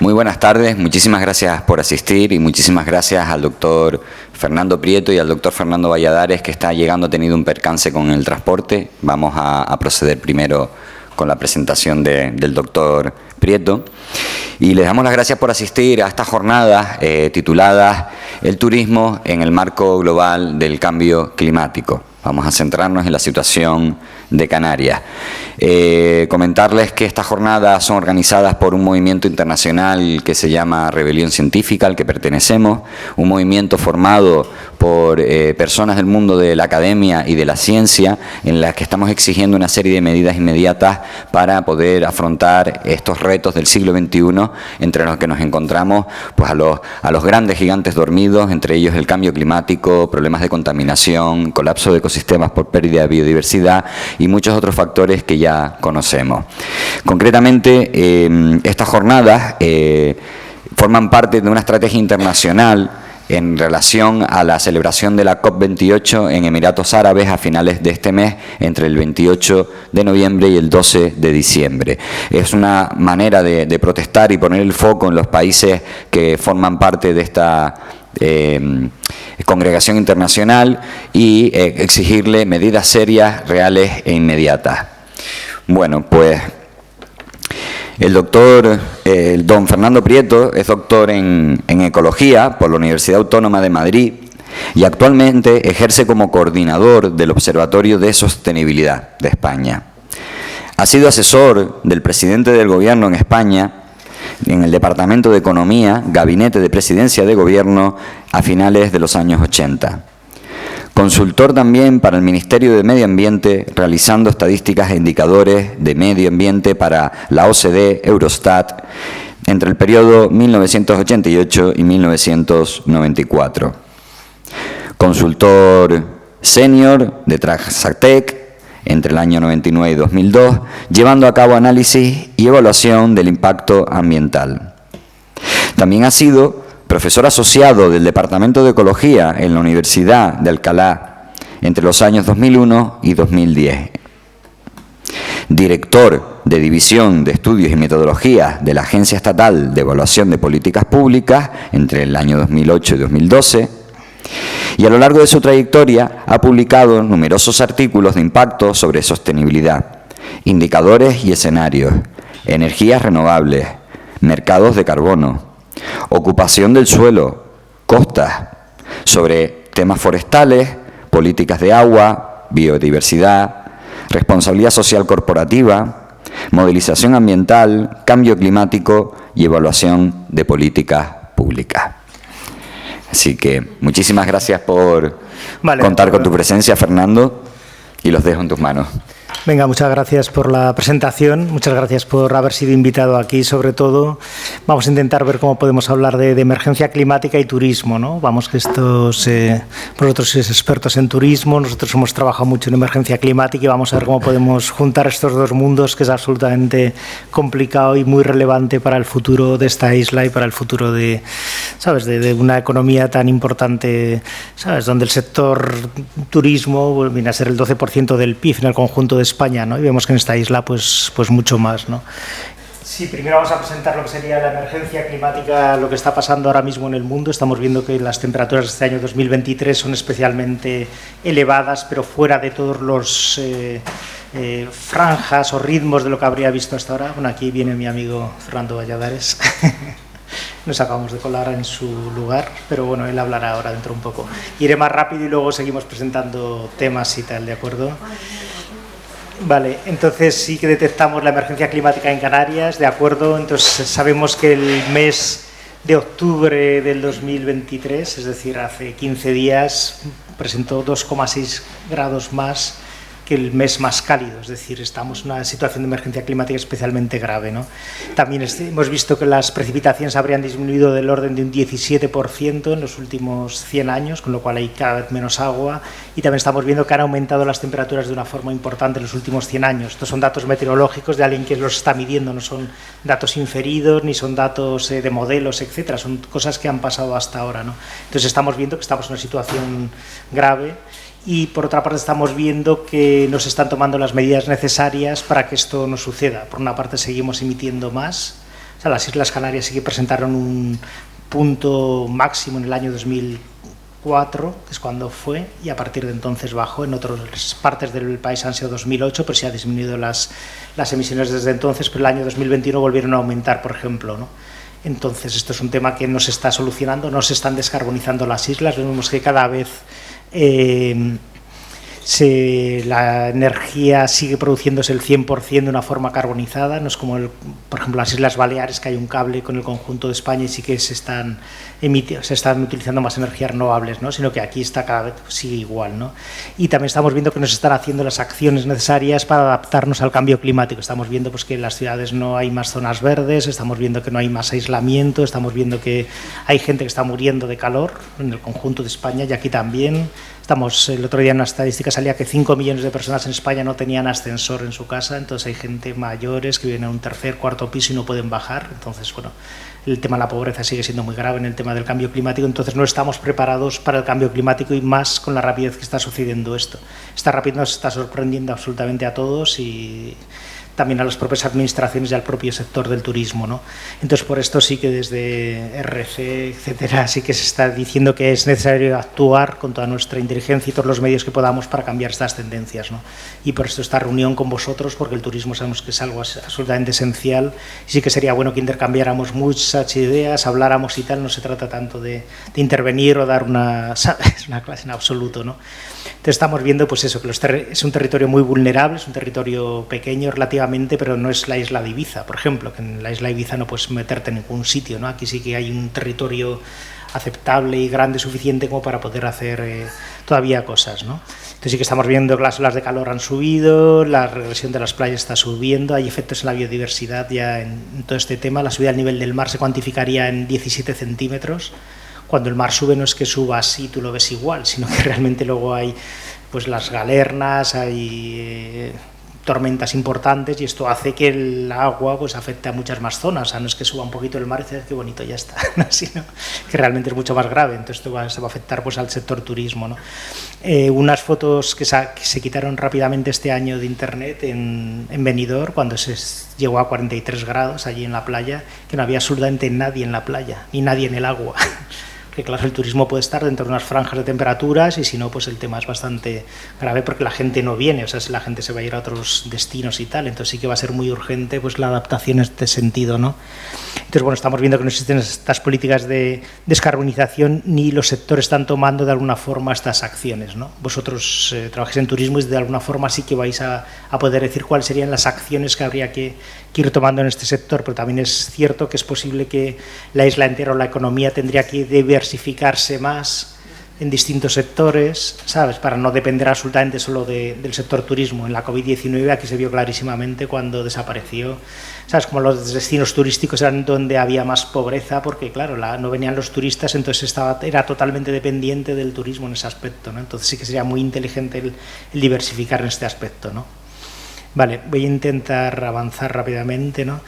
Muy buenas tardes, muchísimas gracias por asistir y muchísimas gracias al doctor Fernando Prieto y al doctor Fernando Valladares, que está llegando, ha tenido un percance con el transporte. Vamos a proceder primero con la presentación del doctor Prieto. Y les damos las gracias por asistir a esta jornada titulada El turismo en el marco global del cambio climático. Vamos a centrarnos en la situación de Canarias. Comentarles que estas jornadas son organizadas por un movimiento internacional que se llama Rebelión Científica, al que pertenecemos, un movimiento formado por personas del mundo de la academia y de la ciencia, en las que estamos exigiendo una serie de medidas inmediatas para poder afrontar estos retos del siglo XXI, entre los que nos encontramos pues a los grandes gigantes dormidos, entre ellos el cambio climático, problemas de contaminación, colapso de ecosistemas por pérdida de biodiversidad y muchos otros factores que ya conocemos. Concretamente, estas jornadas forman parte de una estrategia internacional en relación a la celebración de la COP28 en Emiratos Árabes a finales de este mes, entre el 28 de noviembre y el 12 de diciembre. Es una manera de protestar y poner el foco en los países que forman parte de esta congregación internacional y exigirle medidas serias, reales e inmediatas. Bueno, pues el don Fernando Prieto es doctor en Ecología por la Universidad Autónoma de Madrid y actualmente ejerce como coordinador del Observatorio de Sostenibilidad de España. Ha sido asesor del presidente del Gobierno en España en el Departamento de Economía, Gabinete de Presidencia de Gobierno a finales de los años 80. Consultor también para el Ministerio de Medio Ambiente, realizando estadísticas e indicadores de medio ambiente para la OCDE, Eurostat, entre el periodo 1988 y 1994. Consultor senior de Transatec entre el año 99 y 2002, llevando a cabo análisis y evaluación del impacto ambiental. También ha sido profesor asociado del Departamento de Ecología en la Universidad de Alcalá entre los años 2001 y 2010. Director de División de Estudios y Metodologías de la Agencia Estatal de Evaluación de Políticas Públicas entre el año 2008 y 2012. Y a lo largo de su trayectoria ha publicado numerosos artículos de impacto sobre sostenibilidad, indicadores y escenarios, energías renovables, mercados de carbono, ocupación del suelo, costas, sobre temas forestales, políticas de agua, biodiversidad, responsabilidad social corporativa, modelización ambiental, cambio climático y evaluación de políticas públicas. Así que muchísimas gracias por contar con tu presencia, Fernando, y los dejo en tus manos. Venga, muchas gracias por la presentación, muchas gracias por haber sido invitado aquí. Sobre todo, vamos a intentar ver cómo podemos hablar de emergencia climática y turismo, ¿no? Vamos, que vosotros sois expertos en turismo, nosotros hemos trabajado mucho en emergencia climática y vamos a ver cómo podemos juntar estos dos mundos, que es absolutamente complicado y muy relevante para el futuro de esta isla y para el futuro de una economía tan importante, ¿sabes? Donde el sector turismo viene a ser el 12% del PIB en el conjunto de España, ¿no? Y vemos que en esta isla pues mucho más, ¿no? Sí, primero vamos a presentar lo que sería la emergencia climática, lo que está pasando ahora mismo en el mundo. Estamos viendo que las temperaturas de este año 2023 son especialmente elevadas, pero fuera de todos los franjas o ritmos de lo que habría visto hasta ahora. Bueno, aquí viene mi amigo Fernando Valladares. Nos acabamos de colar en su lugar, pero bueno, él hablará ahora dentro un poco. Iré más rápido y luego seguimos presentando temas y tal, ¿de acuerdo? Vale, entonces sí que detectamos la emergencia climática en Canarias, ¿de acuerdo? Entonces sabemos que el mes de octubre del 2023, es decir, hace 15 días, presentó 2,6 grados más que el mes más cálido, es decir, estamos en una situación de emergencia climática especialmente grave, ¿no? También hemos visto que las precipitaciones habrían disminuido del orden de un 17% en los últimos 100 años, con lo cual hay cada vez menos agua, y también estamos viendo que han aumentado las temperaturas de una forma importante en los últimos 100 años. Estos son datos meteorológicos de alguien que los está midiendo, no son datos inferidos, ni son datos de modelos, etcétera, son cosas que han pasado hasta ahora, ¿no? Entonces estamos viendo que estamos en una situación grave. Y por otra parte estamos viendo que no se están tomando las medidas necesarias para que esto no suceda. Por una parte seguimos emitiendo más, O sea, las Islas Canarias sí que presentaron un punto máximo en el año 2004, que es cuando fue, y a partir de entonces bajó. En otras partes del país han sido 2008, pero sí ha disminuido las emisiones desde entonces, pero el año 2021 volvieron a aumentar, por ejemplo, ¿no? Entonces, esto es un tema que no se está solucionando, no se están descarbonizando las islas, vemos que cada vez la energía sigue produciéndose el 100% de una forma carbonizada, no es como, por ejemplo, las Islas Baleares, que hay un cable con el conjunto de España y sí que se están utilizando más energías renovables, ¿no? Sino que aquí está cada vez sigue igual, ¿no? Y también estamos viendo que no se están haciendo las acciones necesarias para adaptarnos al cambio climático. Estamos viendo pues, que en las ciudades no hay más zonas verdes, estamos viendo que no hay más aislamiento, estamos viendo que hay gente que está muriendo de calor en el conjunto de España y aquí también. El otro día en una estadística salía que 5 millones de personas en España no tenían ascensor en su casa, entonces hay gente mayores que viven a un tercer, cuarto piso y no pueden bajar. Entonces, bueno, el tema de la pobreza sigue siendo muy grave en el tema del cambio climático, entonces no estamos preparados para el cambio climático y más con la rapidez que está sucediendo esto. Esta rapidez nos está sorprendiendo absolutamente a todos y también a las propias administraciones y al propio sector del turismo, ¿no? Entonces, por esto sí que desde RC, etcétera, sí que se está diciendo que es necesario actuar con toda nuestra inteligencia y todos los medios que podamos para cambiar estas tendencias, ¿no? Y por esto esta reunión con vosotros, porque el turismo sabemos que es algo absolutamente esencial y sí que sería bueno que intercambiáramos muchas ideas, habláramos y tal, no se trata tanto de intervenir o dar una clase en absoluto, ¿no? Entonces estamos viendo pues eso, que es un territorio muy vulnerable, es un territorio pequeño relativamente, pero no es la isla de Ibiza, por ejemplo, que en la isla de Ibiza no puedes meterte en ningún sitio, ¿no? Aquí sí que hay un territorio aceptable y grande suficiente como para poder hacer todavía cosas, ¿no? Entonces sí que estamos viendo que las olas de calor han subido, la regresión de las playas está subiendo, hay efectos en la biodiversidad ya en todo este tema. La subida del nivel del mar se cuantificaría en 17 centímetros. Cuando el mar sube no es que suba así, tú lo ves igual, sino que realmente luego hay pues las galernas, hay tormentas importantes y esto hace que el agua pues afecte a muchas más zonas. O sea, no es que suba un poquito el mar y dices qué bonito, ya está, ¿no? Sino que realmente es mucho más grave. Entonces esto se va a afectar pues al sector turismo, ¿no? Unas fotos que se quitaron rápidamente este año de internet en Benidorm, cuando se llegó a 43 grados allí en la playa, que no había absolutamente nadie en la playa, ni nadie en el agua. Que claro, el turismo puede estar dentro de unas franjas de temperaturas y si no, pues el tema es bastante grave porque la gente no viene, o sea, si la gente se va a ir a otros destinos y tal, entonces sí que va a ser muy urgente pues la adaptación en este sentido, ¿no? Entonces, bueno, estamos viendo que no existen estas políticas de descarbonización ni los sectores están tomando de alguna forma estas acciones, ¿no? Vosotros trabajáis en turismo y de alguna forma sí que vais a poder decir cuáles serían las acciones que habría que ir tomando en este sector, pero también es cierto que es posible que la isla entera o la economía tendría que diversificarse más en distintos sectores, ¿sabes? Para no depender absolutamente solo del sector turismo. En la COVID-19 aquí se vio clarísimamente cuando desapareció, ¿sabes? Como los destinos turísticos eran donde había más pobreza, porque claro, no venían los turistas, entonces era totalmente dependiente del turismo en ese aspecto, ¿no? Entonces sí que sería muy inteligente el diversificar en este aspecto, ¿no? Vale, voy a intentar avanzar rápidamente, ¿no?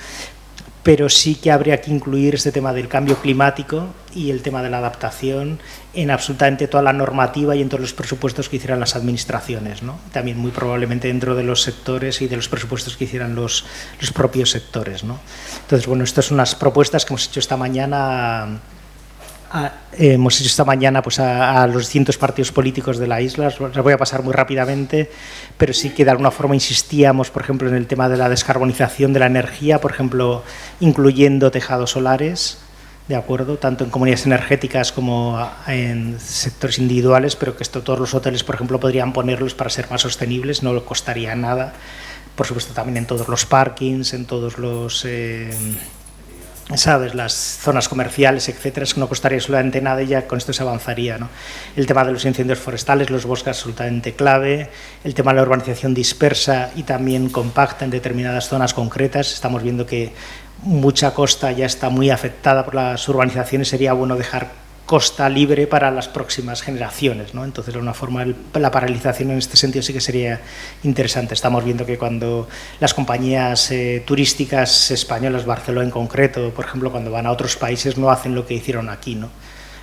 Pero sí que habría que incluir este tema del cambio climático y el tema de la adaptación en absolutamente toda la normativa y en todos los presupuestos que hicieran las administraciones, ¿no? También muy probablemente dentro de los sectores y de los presupuestos que hicieran los propios sectores, ¿no? Entonces, bueno, estas son unas propuestas que hemos hecho esta mañana. Pues a los distintos partidos políticos de la isla. Las voy a pasar muy rápidamente, pero sí que de alguna forma insistíamos, por ejemplo, en el tema de la descarbonización de la energía, por ejemplo, incluyendo tejados solares, ¿de acuerdo? Tanto en comunidades energéticas como en sectores individuales, pero que todos los hoteles, por ejemplo, podrían ponerlos para ser más sostenibles, no costaría nada. Por supuesto, también en todos los parkings, en todos los... ¿sabes? Las zonas comerciales, etcétera, es que no costaría absolutamente nada y ya con esto se avanzaría, ¿no? El tema de los incendios forestales, los bosques absolutamente clave, el tema de la urbanización dispersa y también compacta en determinadas zonas concretas. Estamos viendo que mucha costa ya está muy afectada por las urbanizaciones, sería bueno dejar costa libre para las próximas generaciones, ¿no? Entonces, de alguna forma, la paralización en este sentido sí que sería interesante. Estamos viendo que cuando las compañías turísticas españolas, Barcelona en concreto, por ejemplo, cuando van a otros países no hacen lo que hicieron aquí, ¿no?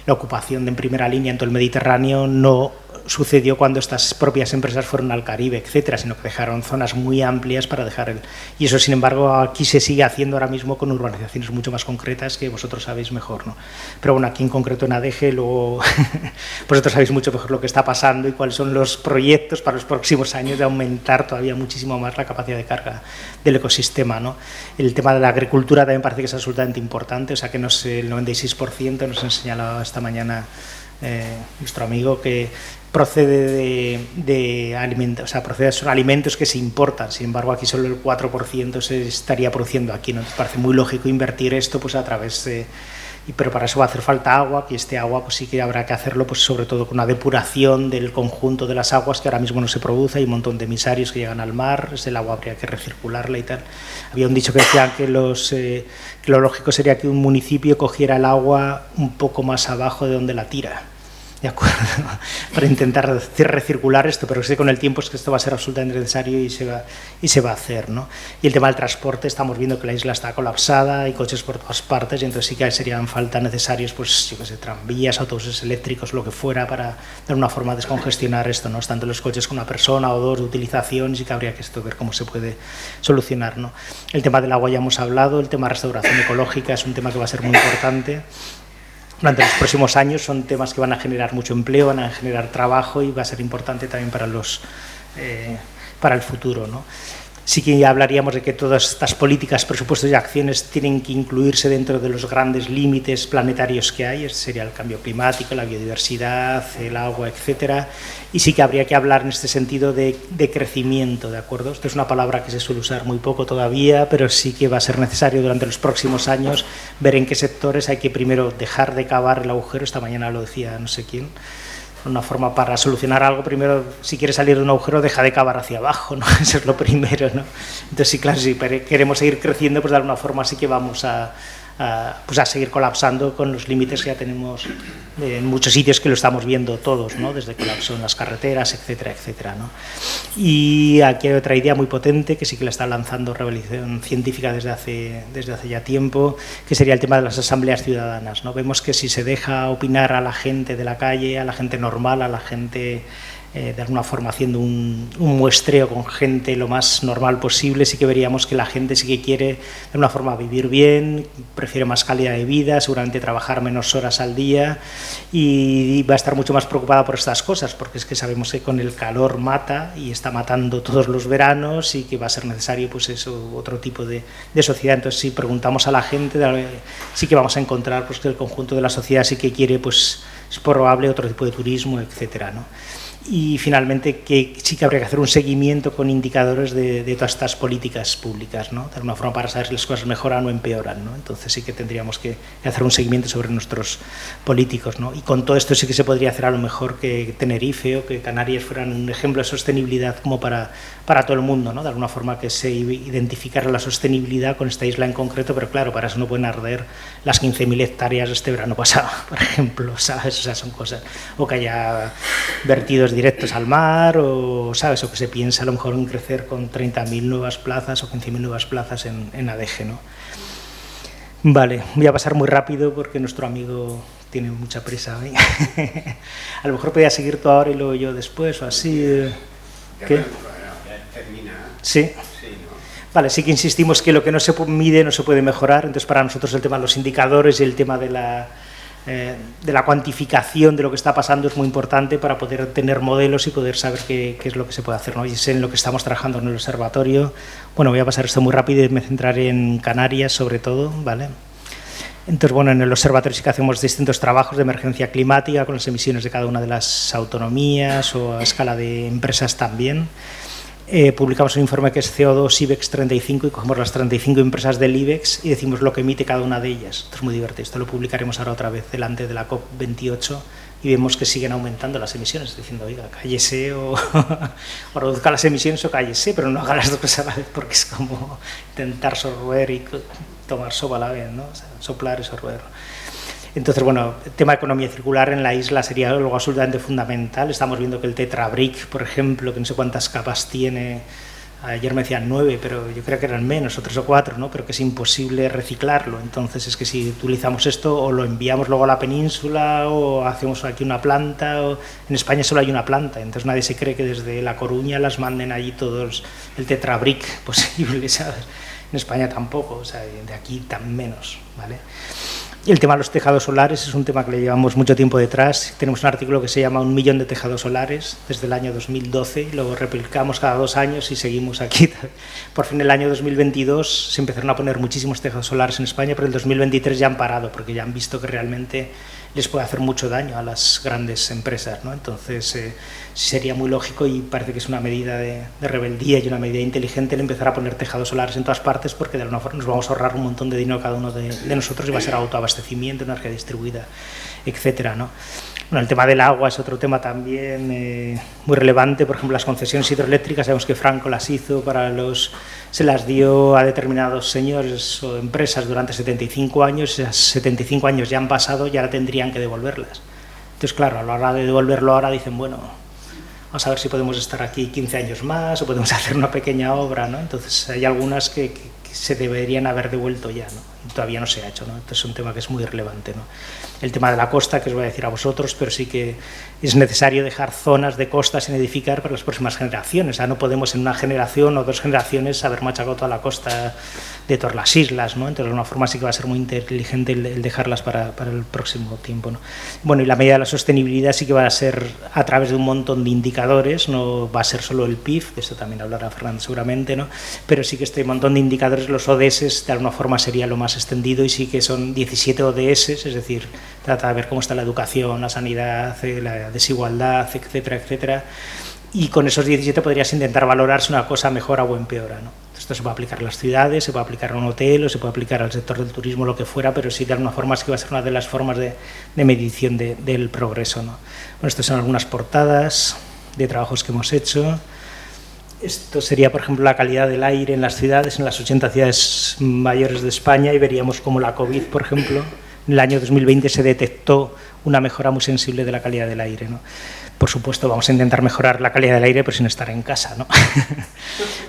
La ocupación en primera línea en todo el Mediterráneo no sucedió cuando estas propias empresas fueron al Caribe, etcétera, sino que dejaron zonas muy amplias para dejar el... Y eso, sin embargo, aquí se sigue haciendo ahora mismo con urbanizaciones mucho más concretas que vosotros sabéis mejor, ¿no? Pero bueno, aquí en concreto en ADG, luego vosotros sabéis mucho mejor lo que está pasando y cuáles son los proyectos para los próximos años de aumentar todavía muchísimo más la capacidad de carga del ecosistema, ¿no? El tema de la agricultura también parece que es absolutamente importante, o sea que no sé, el 96% nos ha señalado esta mañana nuestro amigo que procede de alimentos, o sea, son alimentos que se importan, sin embargo aquí solo el 4% se estaría produciendo aquí, ¿no? Nos parece muy lógico invertir esto pues a través de... Pero para eso va a hacer falta agua, y este agua pues sí que habrá que hacerlo pues sobre todo con una depuración del conjunto de las aguas que ahora mismo no se produce, hay un montón de emisarios que llegan al mar, el agua habría que recircularla y tal. Había un dicho que decía que lo lógico sería que un municipio cogiera el agua un poco más abajo de donde la tira, ¿de acuerdo? Para intentar recircular esto, pero sé con el tiempo es que esto va a ser absolutamente necesario y se va a hacer, ¿no? Y el tema del transporte, estamos viendo que la isla está colapsada, hay coches por todas partes y entonces sí que serían falta necesarios, pues yo qué sé, tranvías, autobuses eléctricos, lo que fuera, para dar una forma de descongestionar esto, ¿no? Tanto los coches con una persona o dos de utilización, sí que habría que esto ver cómo se puede solucionar, ¿no? El tema del agua ya hemos hablado, el tema de restauración ecológica es un tema que va a ser muy importante. Durante los próximos años son temas que van a generar mucho empleo, van a generar trabajo y va a ser importante también para el futuro, ¿no? Sí que ya hablaríamos de que todas estas políticas, presupuestos y acciones tienen que incluirse dentro de los grandes límites planetarios que hay, este sería el cambio climático, la biodiversidad, el agua, etcétera, y sí que habría que hablar en este sentido de crecimiento, ¿de acuerdo? Esto es una palabra que se suele usar muy poco todavía, pero sí que va a ser necesario durante los próximos años ver en qué sectores hay que primero dejar de cavar el agujero, esta mañana lo decía no sé quién, una forma para solucionar algo, primero, si quieres salir de un agujero, deja de cavar hacia abajo, ¿no? Eso es lo primero, ¿no? Entonces, sí, claro, si queremos seguir creciendo, pues de alguna forma sí que vamos a seguir colapsando con los límites que ya tenemos en muchos sitios, que lo estamos viendo todos, ¿no? Desde colapso en las carreteras, etcétera, etcétera, ¿no? Y aquí hay otra idea muy potente que sí que la está lanzando Revelación Científica desde hace ya tiempo, que sería el tema de las asambleas ciudadanas, ¿no? Vemos que si se deja opinar a la gente de la calle, a la gente normal, a la gente de alguna forma haciendo un muestreo con gente lo más normal posible, sí que veríamos que la gente sí que quiere de alguna forma vivir bien, prefiere más calidad de vida, seguramente trabajar menos horas al día y va a estar mucho más preocupada por estas cosas, porque es que sabemos que con el calor mata y está matando todos los veranos y que va a ser necesario pues eso, otro tipo de sociedad. Entonces, si preguntamos a la gente, sí que vamos a encontrar pues que el conjunto de la sociedad sí que quiere, pues es probable otro tipo de turismo, etcétera, ¿no? Y finalmente que sí que habría que hacer un seguimiento con indicadores de todas estas políticas públicas, ¿no? De alguna forma para saber si las cosas mejoran o empeoran, ¿no? Entonces sí que tendríamos que hacer un seguimiento sobre nuestros políticos, ¿no? Y con todo esto sí que se podría hacer a lo mejor que Tenerife o que Canarias fueran un ejemplo de sostenibilidad como para todo el mundo, ¿no? De alguna forma que se identificara la sostenibilidad con esta isla en concreto, pero claro, para eso no pueden arder las 15.000 hectáreas este verano pasado, por ejemplo, ¿sabes? O sea, son cosas, o que haya vertidos directos al mar, o sabes, o que se piensa a lo mejor en crecer con 30.000 nuevas plazas o 15.000 nuevas plazas en ADG, ¿no? Vale, voy a pasar muy rápido porque nuestro amigo tiene mucha prisa, ¿eh? A lo mejor podía seguir tú ahora y luego yo después, o así. ¿Qué? Termina. Sí. Vale, sí que insistimos que lo que no se mide no se puede mejorar, entonces para nosotros el tema de los indicadores y el tema de la cuantificación de lo que está pasando es muy importante para poder tener modelos y poder saber qué es lo que se puede hacer, ¿no? Y es en lo que estamos trabajando en el observatorio. Bueno, voy a pasar esto muy rápido y me centraré en Canarias sobre todo, ¿vale? Entonces, bueno, en el observatorio sí que hacemos distintos trabajos de emergencia climática con las emisiones de cada una de las autonomías o a escala de empresas también. Publicamos un informe que es CO2 IBEX 35 y cogemos las 35 empresas del IBEX y decimos lo que emite cada una de ellas. Esto es muy divertido, esto lo publicaremos ahora otra vez delante de la COP28 y vemos que siguen aumentando las emisiones, diciendo, oiga, cállese o reduzca las emisiones o cállese, pero no haga las dos cosas a la vez porque es como intentar sorber y tomar sopa a la vez, ¿no? O sea, soplar y sorber. Entonces, bueno, el tema de economía circular en la isla sería algo absolutamente fundamental. Estamos viendo que el Tetra Brick, por ejemplo, que no sé cuántas capas tiene, Ayer me decían 9, pero yo creo que eran menos, o 3 o 4, ¿no? Pero que es imposible reciclarlo. Entonces es que si utilizamos esto o lo enviamos luego a la península o hacemos aquí una planta. En España solo hay una planta, entonces nadie se cree que desde La Coruña las manden allí todos el tetrabric posible, ¿sabes? En España tampoco, o sea, de aquí tan menos, ¿vale? Y el tema de los tejados solares es un tema que le llevamos mucho tiempo detrás. Tenemos un artículo que se llama 1 millón de tejados solares desde el año 2012 y lo replicamos cada 2 años y seguimos aquí. Por fin, el año 2022 se empezaron a poner muchísimos tejados solares en España, pero en el 2023 ya han parado porque ya han visto que realmente les puede hacer mucho daño a las grandes empresas, ¿no? Entonces, sería muy lógico y parece que es una medida de rebeldía y una medida inteligente el empezar a poner tejados solares en todas partes, porque de alguna forma nos vamos a ahorrar un montón de dinero cada uno de nosotros y va a ser autoabastecimiento, energía distribuida, etcétera, ¿no? Bueno, el tema del agua es otro tema también muy relevante. Por ejemplo, las concesiones hidroeléctricas, sabemos que Franco las hizo se las dio a determinados señores o empresas durante 75 años, esas 75 años ya han pasado y ahora tendrían que devolverlas. Entonces, claro, a la hora de devolverlo ahora dicen, bueno, vamos a ver si podemos estar aquí 15 años más o podemos hacer una pequeña obra, ¿no? Entonces, hay algunas que se deberían haber devuelto ya, ¿no? Y todavía no se ha hecho, ¿no? Entonces, es un tema que es muy relevante, ¿no? El tema de la costa, que os voy a decir a vosotros, pero sí que es necesario dejar zonas de costa sin edificar para las próximas generaciones. O sea, no podemos en una generación o 2 generaciones haber machacado toda la costa de todas las islas, ¿no? Entonces, de alguna forma sí que va a ser muy inteligente el dejarlas para el próximo tiempo, ¿no? Bueno, y la medida de la sostenibilidad sí que va a ser a través de un montón de indicadores, no va a ser solo el PIB, de esto también hablará Fernando seguramente, ¿no? Pero sí que este montón de indicadores, los ODS, de alguna forma sería lo más extendido y sí que son 17 ODS, es decir, trata de ver cómo está la educación, la sanidad, la desigualdad, etcétera, etcétera. Y con esos 17 podrías intentar valorar si una cosa mejora o empeora, ¿no? Esto se puede aplicar a las ciudades, se puede aplicar a un hotel o se puede aplicar al sector del turismo, lo que fuera, pero sí de alguna forma es que va a ser una de las formas de medición del progreso, ¿no? Bueno, estas son algunas portadas de trabajos que hemos hecho. Esto sería, por ejemplo, la calidad del aire en las ciudades, en las 80 ciudades mayores de España, y veríamos cómo la COVID, por ejemplo, en el año 2020 se detectó una mejora muy sensible de la calidad del aire, ¿no? Por supuesto, vamos a intentar mejorar la calidad del aire, pero sin estar en casa, ¿no?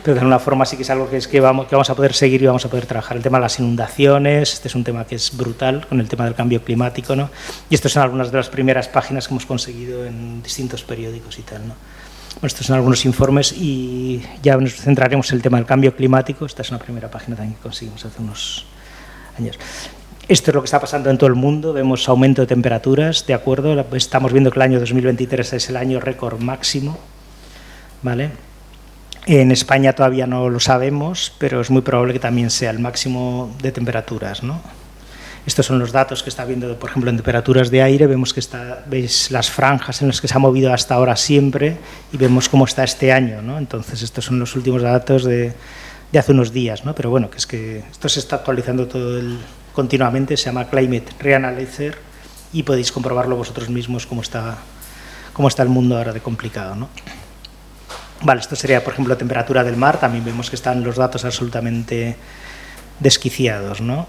Pero de alguna forma sí que es algo que vamos a poder seguir y vamos a poder trabajar. El tema de las inundaciones, este es un tema que es brutal, con el tema del cambio climático, ¿no? Y estas son algunas de las primeras páginas que hemos conseguido en distintos periódicos y tal, ¿no? Bueno, estos son algunos informes y ya nos centraremos en el tema del cambio climático. Esta es una primera página también que conseguimos hace unos años. Esto es lo que está pasando en todo el mundo, vemos aumento de temperaturas, ¿de acuerdo? Estamos viendo que el año 2023 es el año récord máximo, ¿vale? En España todavía no lo sabemos, pero es muy probable que también sea el máximo de temperaturas, ¿no? Estos son los datos que está viendo, por ejemplo, en temperaturas de aire. Vemos que veis las franjas en las que se ha movido hasta ahora siempre y vemos cómo está este año, ¿no? Entonces, estos son los últimos datos de hace unos días, ¿no? Pero bueno, que es que esto se está actualizando continuamente, se llama Climate Reanalyzer y podéis comprobarlo vosotros mismos cómo está el mundo ahora de complicado, ¿no? Vale, esto sería, por ejemplo, la temperatura del mar. También vemos que están los datos absolutamente desquiciados, ¿no?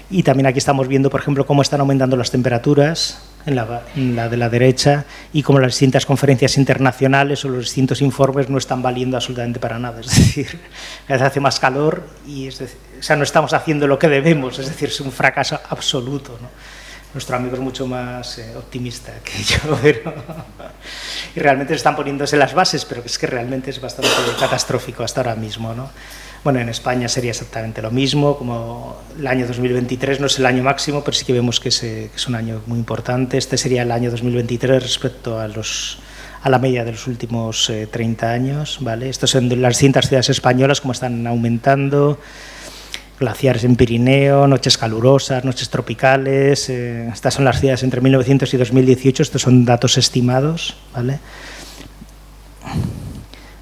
Y también aquí estamos viendo, por ejemplo, cómo están aumentando las temperaturas en la de la derecha y cómo las distintas conferencias internacionales o los distintos informes no están valiendo absolutamente para nada. Es decir, cada vez hace más calor y no estamos haciendo lo que debemos, es decir, es un fracaso absoluto, ¿no? Nuestro amigo es mucho más optimista que yo, pero y realmente se están poniéndose las bases, pero es que realmente es bastante catastrófico hasta ahora mismo, ¿no? Bueno, en España sería exactamente lo mismo, como el año 2023 no es el año máximo, pero sí que vemos que es un año muy importante. Este sería el año 2023 respecto a la media de los últimos 30 años, ¿vale? Estos son las distintas ciudades españolas, como están aumentando, glaciares en Pirineo, noches calurosas, noches tropicales. Estas son las ciudades entre 1900 y 2018, estos son datos estimados, ¿vale?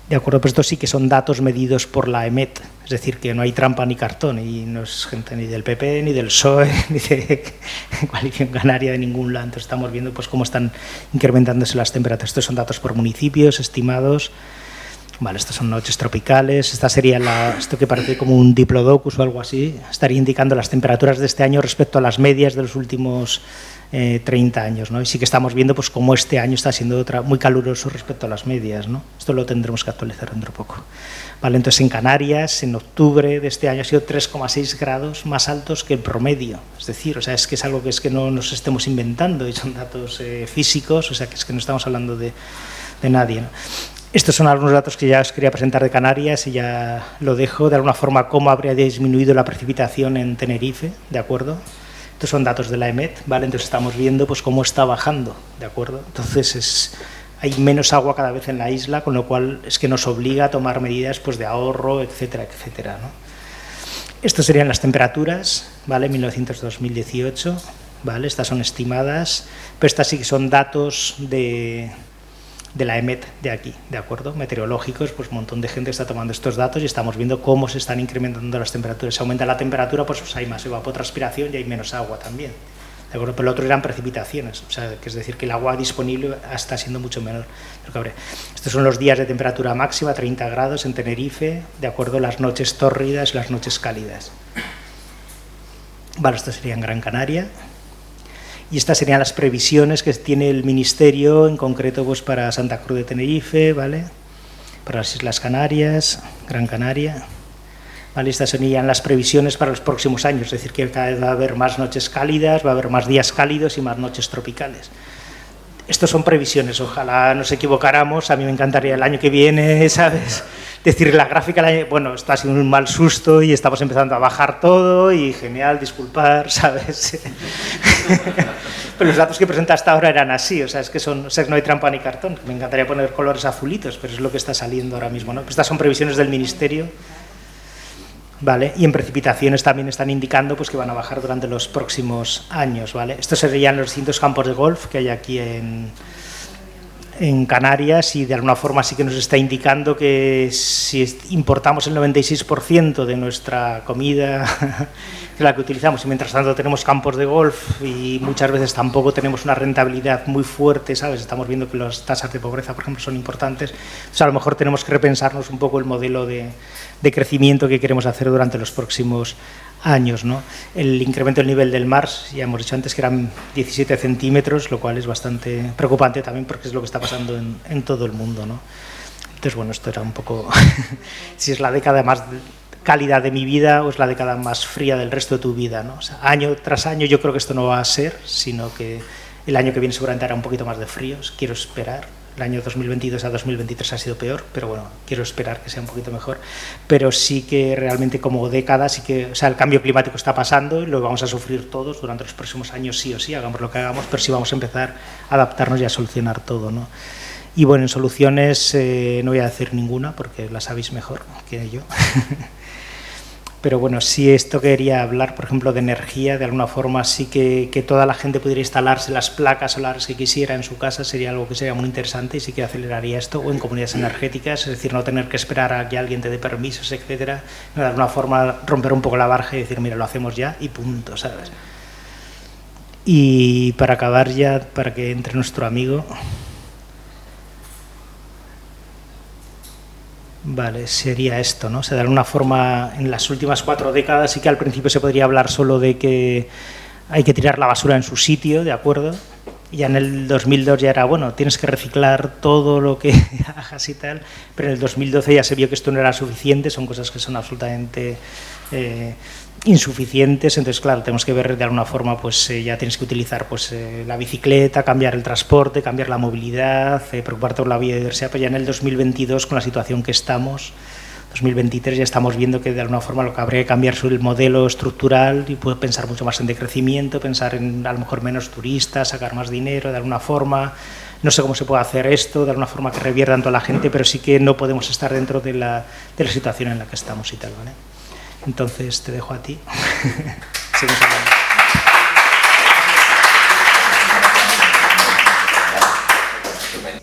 De acuerdo, pues estos sí que son datos medidos por la EMET, es decir, que no hay trampa ni cartón, y no es gente ni del PP, ni del PSOE, ni de Coalición Canaria, de ningún lado. Entonces estamos viendo pues cómo están incrementándose las temperaturas. Estos son datos por municipios estimados. Vale, estas son noches tropicales. Esta sería esto que parece como un diplodocus o algo así. Estaría indicando las temperaturas de este año respecto a las medias de los últimos 30 años, ¿no? Y sí que estamos viendo pues cómo este año está siendo muy caluroso respecto a las medias, ¿no? Esto lo tendremos que actualizar dentro de poco. Vale, entonces en Canarias, en octubre de este año ha sido 3,6 grados más altos que el promedio. Es decir, o sea, es que es algo que es que no nos estemos inventando y son datos físicos, o sea, que es que no estamos hablando de nadie, ¿no? Estos son algunos datos que ya os quería presentar de Canarias y ya lo dejo. De alguna forma, cómo habría disminuido la precipitación en Tenerife, ¿de acuerdo? Estos son datos de la EMET, ¿vale? Entonces estamos viendo pues cómo está bajando, ¿de acuerdo? Entonces hay menos agua cada vez en la isla, con lo cual es que nos obliga a tomar medidas pues de ahorro, etcétera, etcétera, ¿no? Estas serían las temperaturas, ¿vale? 1900-2018, ¿vale? Estas son estimadas, pero estas sí que son datos de la EMET de aquí, ¿de acuerdo? Meteorológicos, pues un montón de gente está tomando estos datos y estamos viendo cómo se están incrementando las temperaturas. Si aumenta la temperatura, pues hay más evapotranspiración y hay menos agua también, ¿de acuerdo? Pero lo otro eran precipitaciones, o sea, que es decir, que el agua disponible está siendo mucho menor de lo que habría. Estos son los días de temperatura máxima, 30 grados en Tenerife, ¿de acuerdo? Las noches tórridas y las noches cálidas. Vale, esto sería en Gran Canaria. Y estas serían las previsiones que tiene el Ministerio, en concreto pues para Santa Cruz de Tenerife, ¿vale? Para las Islas Canarias, Gran Canaria. ¿Vale? Estas serían las previsiones para los próximos años, es decir, que cada vez va a haber más noches cálidas, va a haber más días cálidos y más noches tropicales. Estos son previsiones, ojalá nos equivocáramos, a mí me encantaría el año que viene, ¿sabes? Decir la gráfica, bueno, esto ha sido un mal susto y estamos empezando a bajar todo y genial, disculpar, ¿sabes? Pero los datos que presenta hasta ahora eran así, o sea, es que son, o sea, no hay trampa ni cartón. Me encantaría poner colores azulitos, pero es lo que está saliendo ahora mismo, ¿no? Estas son previsiones del Ministerio, ¿vale? Y en precipitaciones también están indicando pues, que van a bajar durante los próximos años, ¿vale? Estos serían los distintos campos de golf que hay aquí en Canarias y de alguna forma sí que nos está indicando que si importamos el 96% de nuestra comida, que es la que utilizamos, y mientras tanto tenemos campos de golf y muchas veces tampoco tenemos una rentabilidad muy fuerte, ¿sabes? Estamos viendo que las tasas de pobreza, por ejemplo, son importantes. Entonces, a lo mejor tenemos que repensarnos un poco el modelo de crecimiento que queremos hacer durante los próximos años, ¿no? El incremento del nivel del mar, ya hemos dicho antes que eran 17 centímetros, lo cual es bastante preocupante también porque es lo que está pasando en todo el mundo, ¿no? Entonces, bueno, esto era un poco si es la década más cálida de mi vida o es la década más fría del resto de tu vida, ¿no? O sea, año tras año yo creo que esto no va a ser, sino que el año que viene seguramente hará un poquito más de fríos, quiero esperar. El año 2022 a 2023 ha sido peor, pero bueno, quiero esperar que sea un poquito mejor. Pero sí que realmente como década, sí que, o sea, el cambio climático está pasando y lo vamos a sufrir todos durante los próximos años sí o sí, hagamos lo que hagamos, pero sí vamos a empezar a adaptarnos y a solucionar todo, ¿no? Y bueno, en soluciones no voy a decir ninguna porque las sabéis mejor que yo. Pero bueno, sí esto quería hablar, por ejemplo, de energía, de alguna forma sí que toda la gente pudiera instalarse las placas solares que quisiera en su casa, sería algo que sería muy interesante y sí que aceleraría esto, o en comunidades energéticas, es decir, no tener que esperar a que alguien te dé permisos, etcétera, de alguna forma romper un poco la barra y decir, mira, lo hacemos ya y punto, ¿sabes? Y para acabar ya, para que entre nuestro amigo... Vale, sería esto, ¿no? O sea, de alguna forma, en las últimas 4 décadas sí que al principio se podría hablar solo de que hay que tirar la basura en su sitio, ¿de acuerdo? Y ya en el 2002 ya era, bueno, tienes que reciclar todo lo que hagas y tal, pero en el 2012 ya se vio que esto no era suficiente, son cosas que son absolutamente insuficientes, entonces claro, tenemos que ver de alguna forma, pues ya tienes que utilizar pues la bicicleta, cambiar el transporte, cambiar la movilidad, preocuparte por la biodiversidad, pero ya en el 2022 con la situación que estamos, 2023 ya estamos viendo que de alguna forma lo que habría que cambiar es el modelo estructural y poder pensar mucho más en decrecimiento, pensar en a lo mejor menos turistas, sacar más dinero de alguna forma. No sé cómo se puede hacer esto de alguna forma que revierta tanto a la gente, pero sí que no podemos estar dentro de la situación en la que estamos y tal, ¿vale? Entonces te dejo a ti. Seguimos hablando.